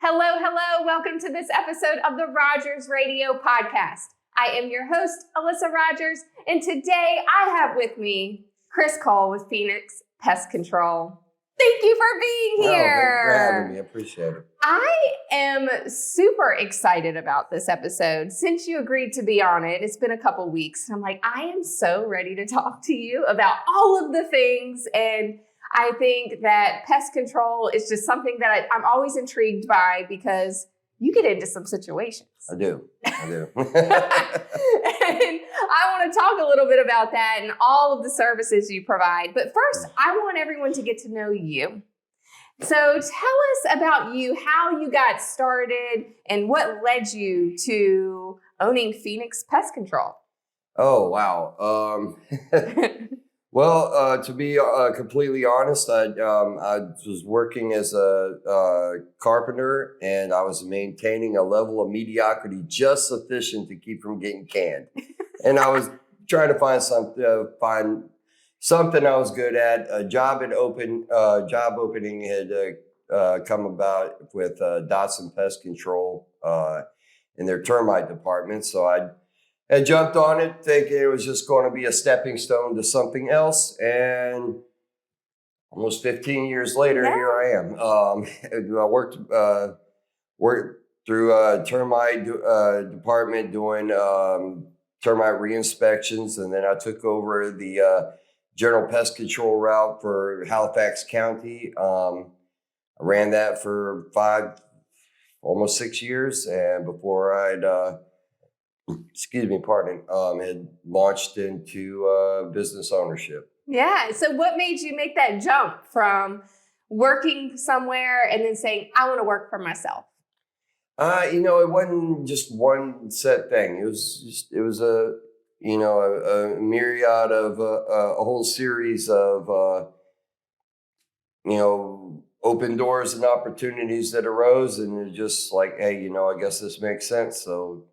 Hello, hello. Welcome to this episode of the Rogers Radio Podcast. I am your host, Alyssa Rogers, and today I have with me Chris Cole with Phoenix Pest Control. Thank you for being here. Thanks for having me. I appreciate it. I am super excited about this episode. Since you agreed to be on it, it's been a couple weeks. I'm like, I am so ready to talk to you about all of the things. And I think that pest control is just something that I'm always intrigued by because you get into some situations. I do. And I want to talk a little bit about that and all of the services you provide. But first, I want everyone to get to know you. So tell us about you, how you got started, and what led you to owning Phoenix Pest Control. Oh, wow. Well, to be completely honest, I was working as a carpenter, and I was maintaining a level of mediocrity just sufficient to keep from getting canned. And I was trying to find something I was good at. A job opening had come about with Dotson Pest Control in their termite department. So I jumped on it thinking it was just going to be a stepping stone to something else. And almost 15 years later, Here I am. I worked through a termite department doing termite re-inspections. And then I took over the general pest control route for Halifax County. I ran that for almost 6 years. And before I'd had launched into business ownership. Yeah. So what made you make that jump from working somewhere and then saying, I want to work for myself? It wasn't just one set thing. It was a myriad of a whole series of, open doors and opportunities that arose. And it's just like, hey, I guess this makes sense. So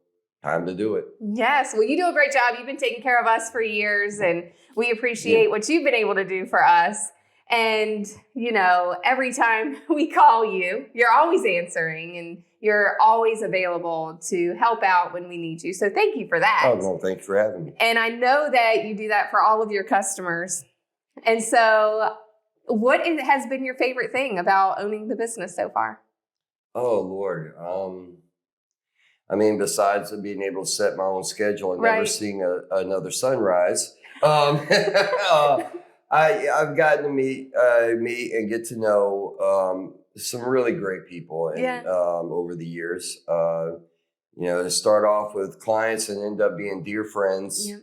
time to do it. Yes. Well, you do a great job. You've been taking care of us for years, and we appreciate what you've been able to do for us. And, every time we call you, you're always answering and you're always available to help out when we need you. So thank you for that. Oh, no, thanks for having me. And I know that you do that for all of your customers. And so what has been your favorite thing about owning the business so far? Oh, Lord. Besides being able to set my own schedule and never seeing another sunrise, I've gotten to meet and get to know some really great people over the years. To start off with clients and end up being dear friends. Yeah.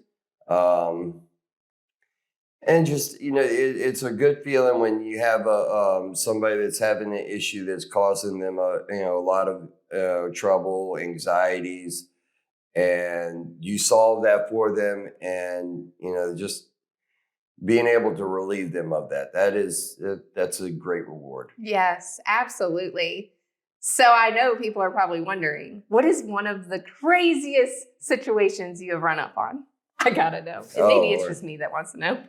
And just, it's a good feeling when you have somebody that's having an issue that's causing them a lot of trouble, anxieties, and you solve that for them, and just being able to relieve them of that's a great reward. Yes, absolutely. So I know people are probably wondering, what is one of the craziest situations you have run up on? I gotta know. And maybe it's just me that wants to know.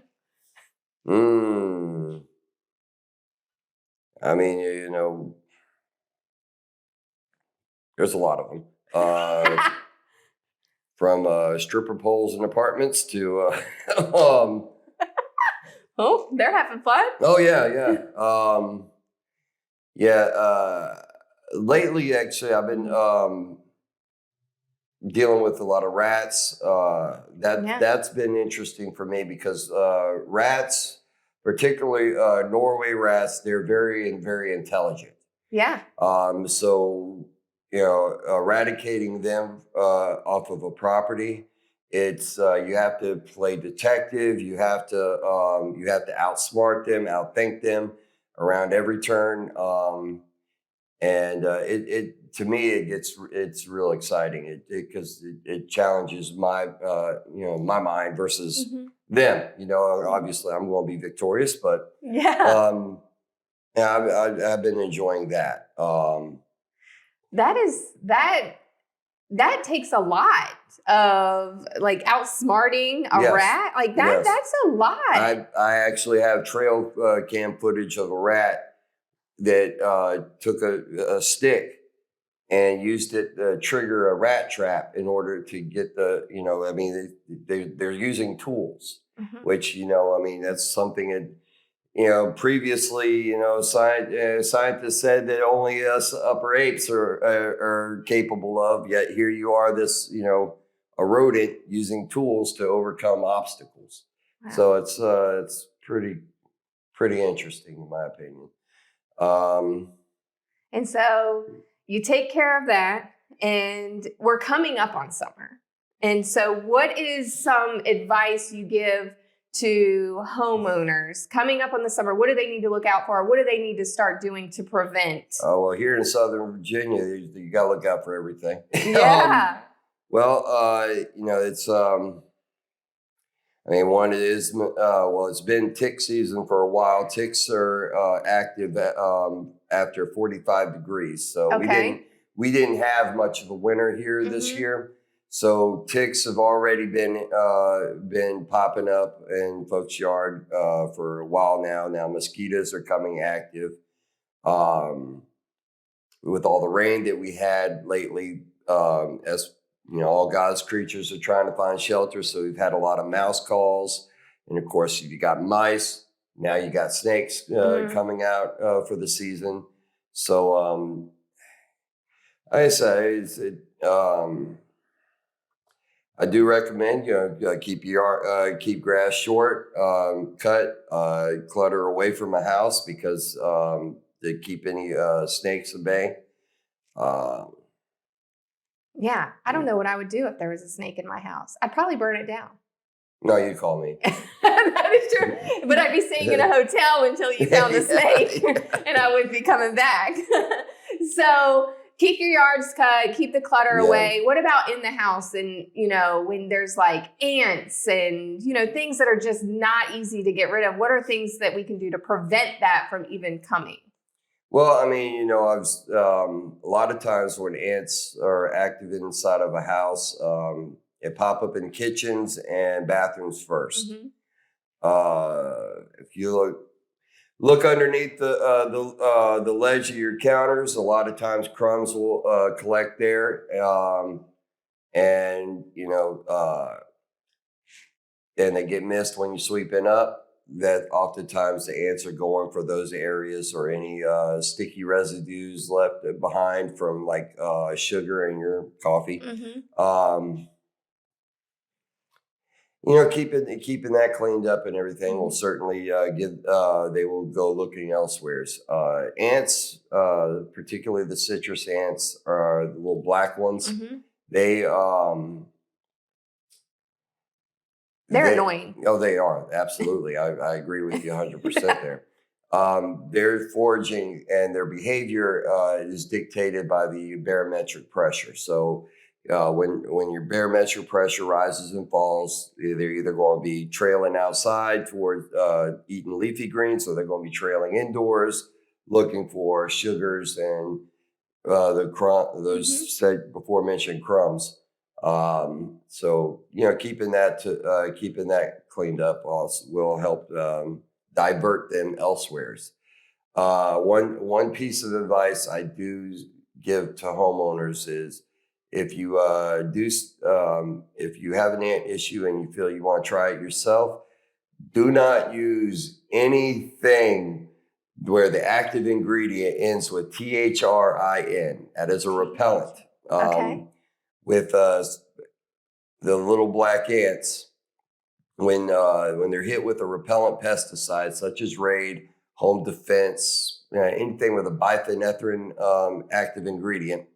There's a lot of them. From stripper poles in apartments to oh, they're having fun. Oh yeah. Lately, actually, I've been dealing with a lot of rats. That's been interesting for me because rats, particularly Norway rats, they're very, very intelligent. Yeah. So eradicating them off of a property, it's you have to play detective. You have to outsmart them, outthink them around every turn. To me, it's real exciting because it challenges my my mind versus them. Obviously I'm going to be victorious, but I've been enjoying that. That takes a lot of outsmarting a rat. That's a lot. I actually have trail cam footage of a rat that took a stick and used it to trigger a rat trap in order to get they're using tools, which, that's something that, previously, scientists said that only us upper apes are capable of, yet here you are, this, a rodent using tools to overcome obstacles. Wow. So it's pretty interesting in my opinion. And so you take care of that, and we're coming up on summer. And so what is some advice you give to homeowners coming up on the summer? What do they need to look out for? What do they need to start doing to prevent? Oh, well, here in Southern Virginia, you got to look out for everything. Yeah. It's, one is, it's been tick season for a while. Ticks are active after 45 degrees. So we didn't have much of a winter here this year. So ticks have already been popping up in folks' yard for a while now. Now mosquitoes are coming active. With all the rain that we had lately, as all God's creatures are trying to find shelter. So we've had a lot of mouse calls. And of course, you got mice. Now you got snakes coming out for the season. So I say I do recommend keep grass short, cut clutter away from a house because to keep any snakes at bay. Yeah, I don't know what I would do if there was a snake in my house. I'd probably burn it down. No, you'd call me. That is true. But I'd be staying in a hotel until you found the snake, and I wouldn't be coming back. So keep your yards cut, keep the clutter away. What about in the house? And, when there's like ants and, things that are just not easy to get rid of, what are things that we can do to prevent that from even coming? Well, I've a lot of times when ants are active inside of a house, it pop up in kitchens and bathrooms first. If you look underneath the ledge of your counters, a lot of times crumbs will collect there, and they get missed when you're sweeping up. That oftentimes the ants are going for those areas or any sticky residues left behind from like sugar in your coffee. Keeping that cleaned up and everything will certainly they will go looking elsewhere. Ants, particularly the citrus ants, are the little black ones. They're annoying. Oh, they are. Absolutely. I agree with you 100% there. Their foraging and their behavior is dictated by the barometric pressure. So when your barometric pressure rises and falls, they're either going to be trailing outside toward eating leafy greens, or they're going to be trailing indoors looking for sugars and those said before mentioned crumbs. So keeping that cleaned up also will help divert them elsewheres. One piece of advice I do give to homeowners is if you have an ant issue and you feel you want to try it yourself, do not use anything where the active ingredient ends with THRIN. That is a repellent. With the little black ants, when they're hit with a repellent pesticide such as Raid, Home Defense, anything with a biphenethrin active ingredient,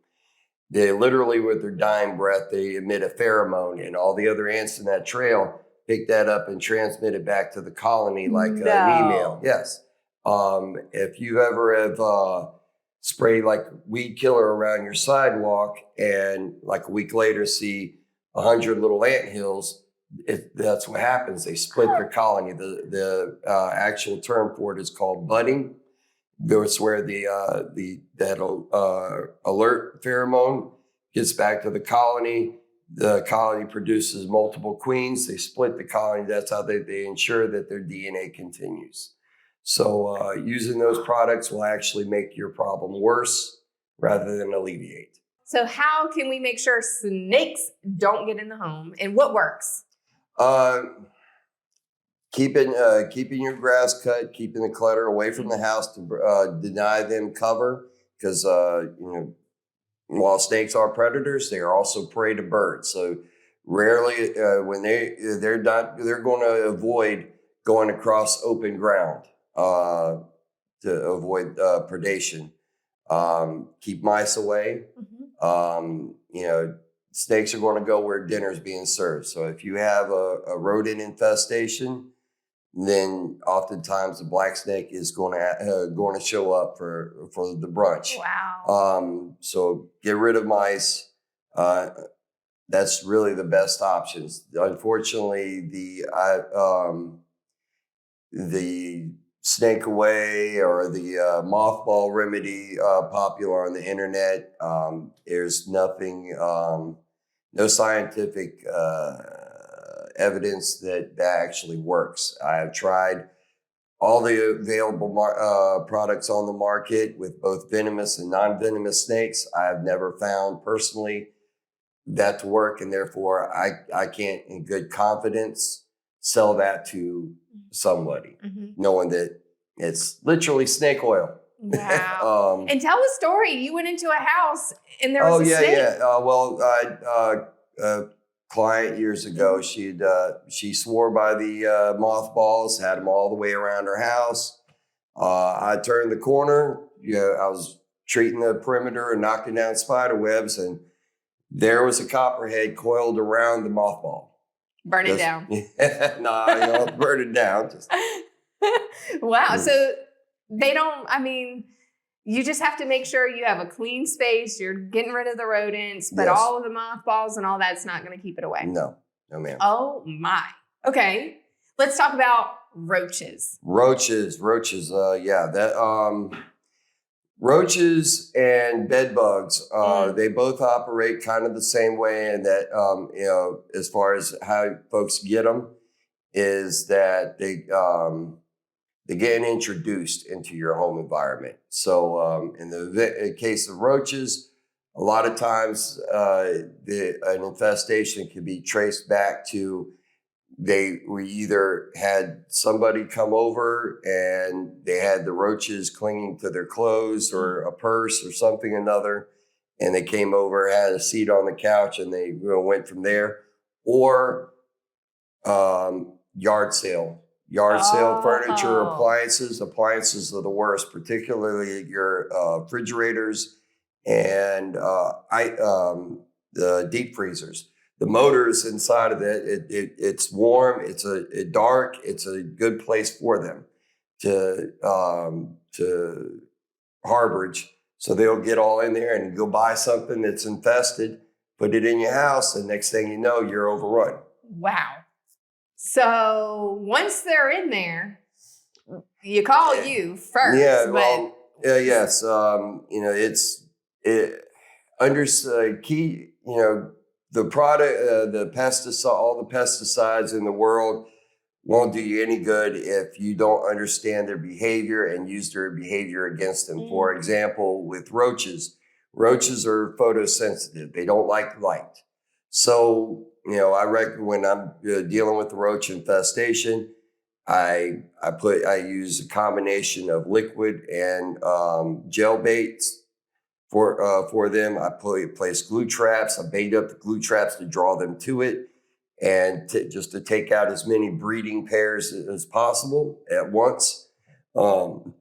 they literally, with their dying breath, they emit a pheromone, and all the other ants in that trail pick that up and transmit it back to the colony like an email. Yes. If you ever have spray like weed killer around your sidewalk and like a week later see 100 little ant hills, that's what happens. They split their colony. The actual term for it is called budding. That's where that alert pheromone gets back to the colony. The colony produces multiple queens. They split the colony. That's how they ensure that their DNA continues. So using those products will actually make your problem worse rather than alleviate. So how can we make sure snakes don't get in the home, and what works? Keeping your grass cut, keeping the clutter away from the house to deny them cover, because while snakes are predators, they are also prey to birds. So rarely when they're going to avoid going across open ground to avoid predation. Keep mice away. Snakes are going to go where dinner's being served. So if you have a rodent infestation, then oftentimes the black snake is going to show up for the brunch. Wow. So get rid of mice. That's really the best options. Unfortunately, the snake away or the mothball remedy popular on the internet. There's nothing, no scientific evidence that actually works. I have tried all the available products on the market with both venomous and non-venomous snakes. I have never found personally that to work, and therefore I can't in good confidence sell that to somebody, knowing that it's literally snake oil. Wow. And tell the story. You went into a house and there was a snake. A client years ago, she swore by the mothballs, had them all the way around her house. I turned the corner. I was treating the perimeter and knocking down spider webs, and there was a copperhead coiled around the mothball. Burn it down. Nah, you don't burn it down. Wow. So you just have to make sure you have a clean space. You're getting rid of the rodents, but all of the mothballs and all that's not going to keep it away. No, ma'am. Oh my. Okay. Let's talk about roaches. Roaches. Roaches and bed bugs, they both operate kind of the same way, and that, as far as how folks get them, is that they get introduced into your home environment. So in the case of roaches, a lot of times an infestation can be traced back to we either had somebody come over and they had the roaches clinging to their clothes or a purse or something or another, and they came over, had a seat on the couch, and they went from there. Or yard sale furniture, appliances are the worst, particularly your refrigerators and the deep freezers. The motors inside of it's warm, it's dark, it's a good place for them to harborage. So they'll get all in there and go buy something that's infested, put it in your house, and next thing you know, you're overrun. Wow. So once they're in there, you call you first. Yeah, well, yes. Key, the product, all the pesticides in the world won't do you any good if you don't understand their behavior and use their behavior against them. For example, with roaches are photosensitive. They don't like light. So, I reckon when I'm dealing with the roach infestation, I use a combination of liquid and gel baits for them. I place glue traps. I bait up the glue traps to draw them to it, and just to take out as many breeding pairs as possible at once. And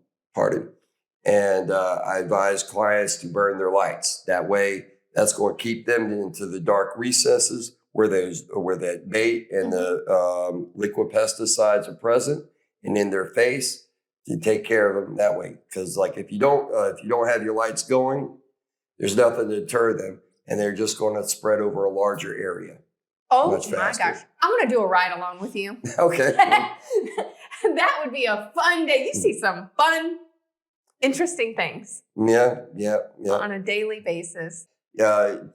I advise clients to burn their lights. That way, that's going to keep them into the dark recesses where that bait and the liquid pesticides are present, and in their face, to take care of them that way. Because if you don't have your lights going, there's nothing to deter them, and they're just going to spread over a larger area. Oh my gosh. I'm going to do a ride along with you. Okay. That would be a fun day. You see some fun, interesting things. Yeah. On a daily basis.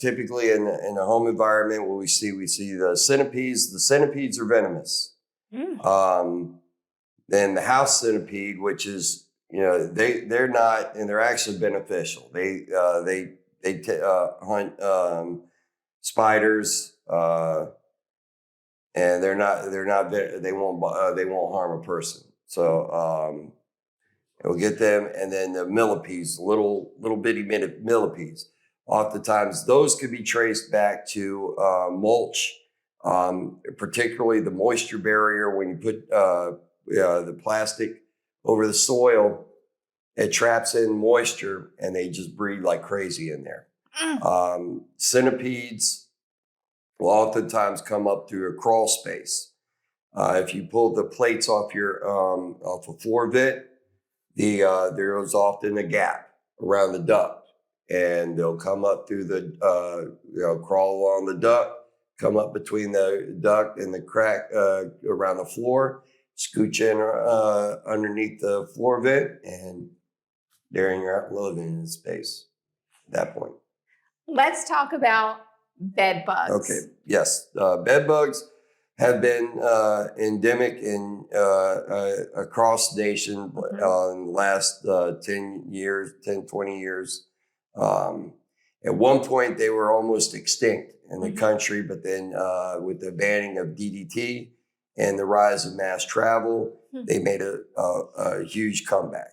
Typically in a home environment, what we see the centipedes. The centipedes are venomous. Then the house centipede, which is, they're not, and they're actually beneficial. They hunt spiders, and they won't harm a person. So we'll get them, and then the millipedes, little bitty millipedes. Oftentimes, those could be traced back to mulch, particularly the moisture barrier. When you put the plastic over the soil, it traps in moisture, and they just breed like crazy in there. Centipedes will oftentimes come up through a crawl space. If you pull the plates off off a floor vent, there is often a gap around the duct, and they'll come up through the crawl along the duct, come up between the duct and the crack around the floor, scooch in underneath the floor vent, and there you're living in space at that point. Let's talk about bed bugs. Okay. Yes. Bed bugs have been endemic across the nation in the last 10 years, 10, 20 years. At one point, they were almost extinct in the country, but then with the banning of DDT and the rise of mass travel, they made a huge comeback.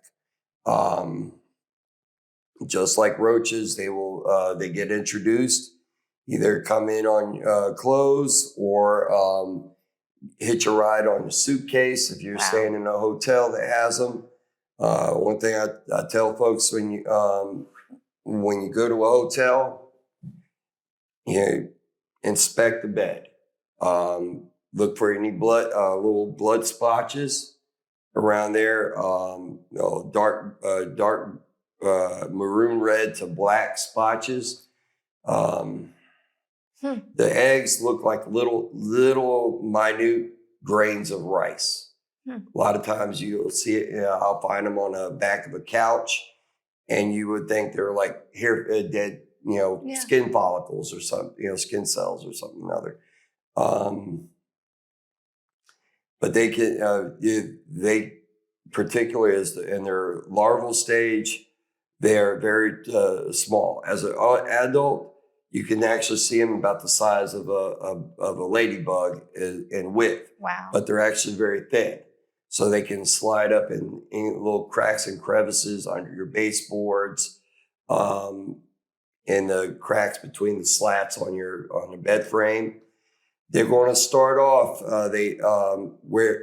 Just like roaches, they get introduced, either come in on clothes or hitch a ride on a suitcase if you're staying in a hotel that has them. One thing I tell folks when you go to a hotel, inspect the bed. Look for any little blood splotches around there. Dark maroon red to black spotches. The eggs look like little minute grains of rice. A lot of times you'll see it. I'll find them on the back of a couch, and you would think they're like dead, skin follicles or something, skin cells or something or other. But they can, they particularly in their larval stage, they are very small. As an adult, you can actually see them about the size of a ladybug in width. Wow! But they're actually very thin, so they can slide up in little cracks and crevices under your baseboards, in the cracks between the slats on the bed frame. They're going to start off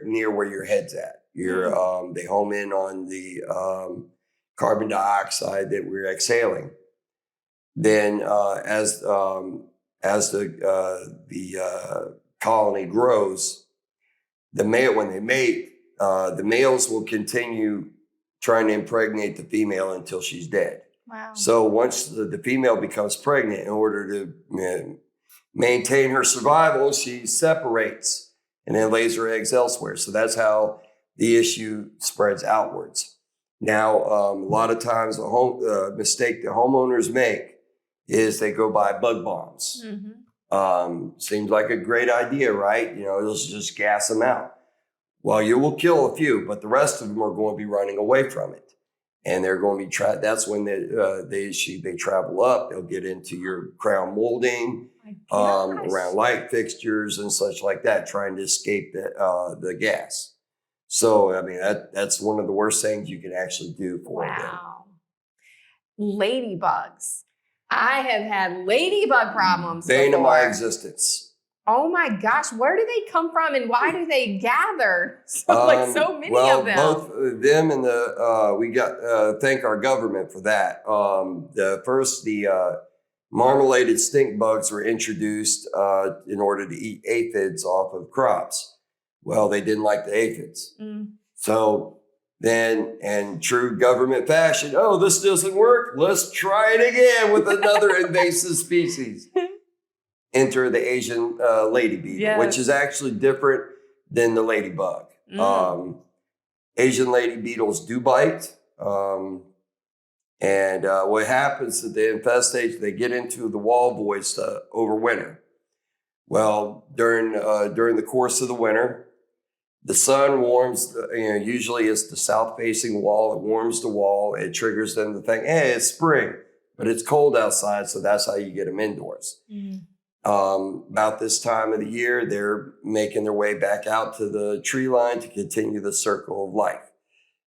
near where your head's at. They home in on the carbon dioxide that we're exhaling. Then, as the colony grows, when they mate, the males will continue trying to impregnate the female until she's dead. Wow! So once the female becomes pregnant, in order to maintain her survival, she separates and then lays her eggs elsewhere. So that's how the issue spreads outwards. Now, a lot of times a mistake that homeowners make is they go buy bug bombs. Seems like a great idea, right? They'll just gas them out. Well, you will kill a few, but the rest of them are going to be running away from it. And they're going to be that's when they travel up. They'll get into your crown molding, around light fixtures and such like that, trying to escape the gas. So, I mean, that's one of the worst things you can actually do for them. Wow. Ladybugs. I have had ladybug problems Bane of my existence. Oh my gosh, where do they come from and why do they gather so many of them? Both them and we got thank our government for that. The marmoladed stink bugs were introduced in order to eat aphids off of crops. Well, they didn't like the aphids. So then, in true government fashion, this doesn't work. Let's try it again with another invasive species. Enter the Asian lady beetle, which is actually different than the ladybug. Asian lady beetles do bite. And what happens is the infestation, they get into the wall voids to overwinter. Well, during the course of the winter, the sun warms, usually it's the south-facing wall. It warms the wall. It triggers them to think, hey, it's spring. but it's cold outside, so that's how you get them indoors. About this time of the year, they're making their way back out to the tree line to continue the circle of life.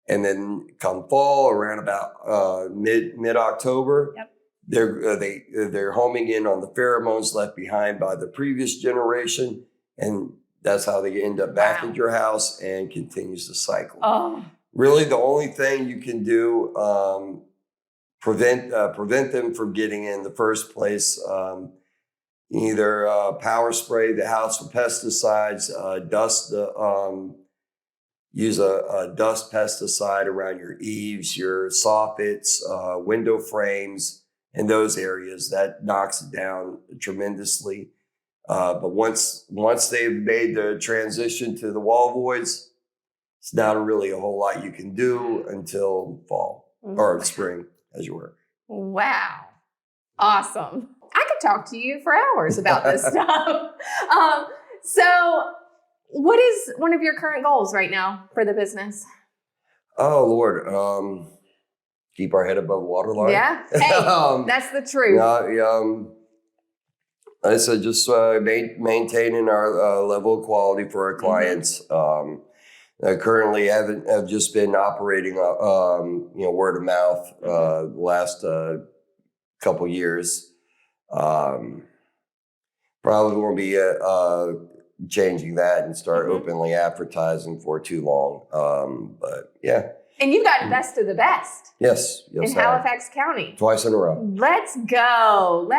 And then come fall, around about mid-October, they're homing in on the pheromones left behind by the previous generation, and that's how they end up back at your house and continues the cycle. Really, the only thing you can do prevent them from getting in the first place. Either power spray the house with pesticides, use a dust pesticide around your eaves, your soffits, window frames, in those areas. That knocks it down tremendously. But once they've made the transition to the wall voids, it's not really a whole lot you can do until fall or spring, as you were. Wow. Awesome. I could talk to you for hours about this stuff. So what is one of your current goals right now for the business? Oh, Lord. Keep our head above water line. Yeah. Hey, that's the truth. I said just maintaining our level of quality for our clients. I currently have just been operating, word of mouth the last couple years. Probably won't be changing that and start openly advertising for too long. But yeah. And you got best of the best. Yes. In Halifax County. Twice in a row. Let's go.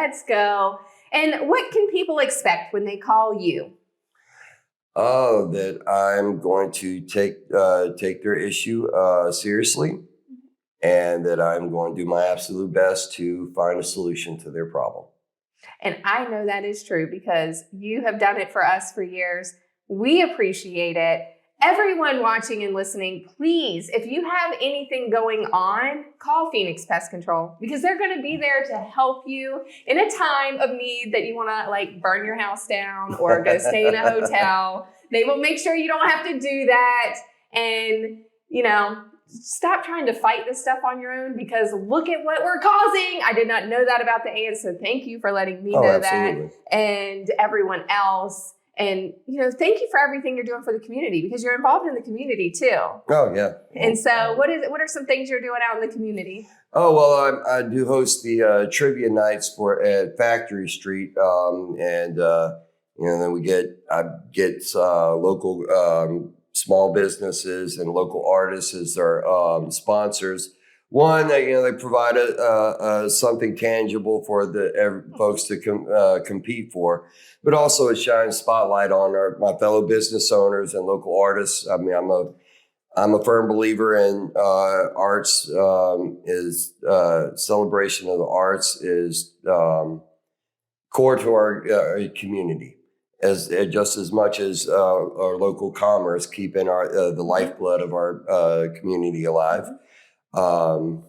And what can people expect when they call you? Oh, that I'm going to take their issue seriously, and that I'm going to do my absolute best to find a solution to their problem. And I know that is true because you have done it for us for years. We appreciate it. Everyone watching and listening, please, if you have anything going on, call Phoenix Pest Control because they're going to be there to help you in a time of need that you want to burn your house down or go stay in a hotel. They will make sure you don't have to do that. And, stop trying to fight this stuff on your own because look at what we're causing. I did not know that about the ants, so thank you for letting me know absolutely. that and everyone else. And, thank you for everything you're doing for the community because you're involved in the community too. Oh, yeah. And so what are some things you're doing out in the community? Oh, well, I do host the trivia nights at Factory Street. Then I get local small businesses and local artists as their sponsors. One, they provide something tangible for the folks to compete for, but also it shines spotlight on my fellow business owners and local artists. I mean, I'm a firm believer in arts. Is celebration of the arts is core to our community. Just as much as our local commerce, keeping the lifeblood of our community alive. So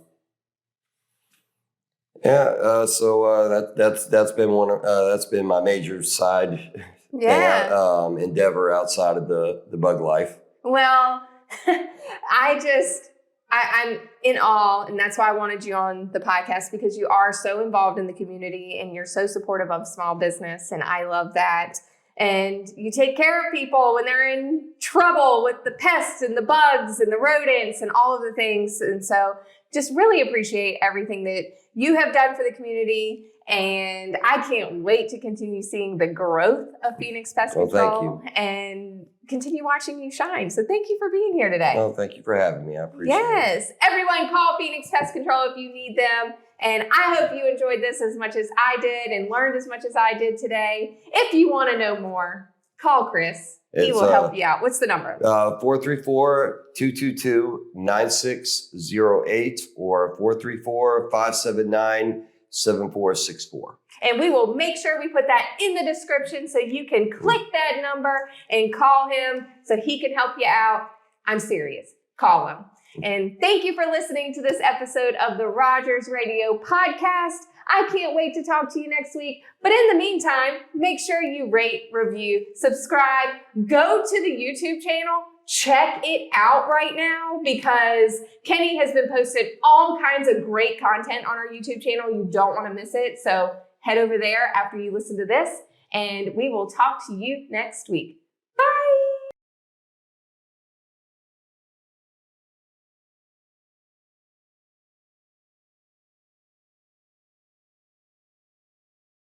that's been my major side endeavor outside of the bug life. Well, I'm in awe, and that's why I wanted you on the podcast because you are so involved in the community and you're so supportive of small business, and I love that. And you take care of people when they're in trouble with the pests and the bugs and the rodents and all of the things. And so just really appreciate everything that you have done for the community. And I can't wait to continue seeing the growth of Phoenix Pest Control and continue watching you shine. So thank you for being here today. Well, thank you for having me. I appreciate it. Yes. Everyone call Phoenix Pest Control if you need them. And I hope you enjoyed this as much as I did and learned as much as I did today. If you want to know more, call Chris. He will help you out. What's the number? 434-222-9608 or 434-579-7464. And we will make sure we put that in the description so you can click that number and call him so he can help you out. I'm serious. Call him. And thank you for listening to this episode of the Rogers Radio Podcast. I can't wait to talk to you next week. But in the meantime, make sure you rate, review, subscribe, go to the YouTube channel, check it out right now because Kenny has been posting all kinds of great content on our YouTube channel. You don't want to miss it. So head over there after you listen to this, and we will talk to you next week.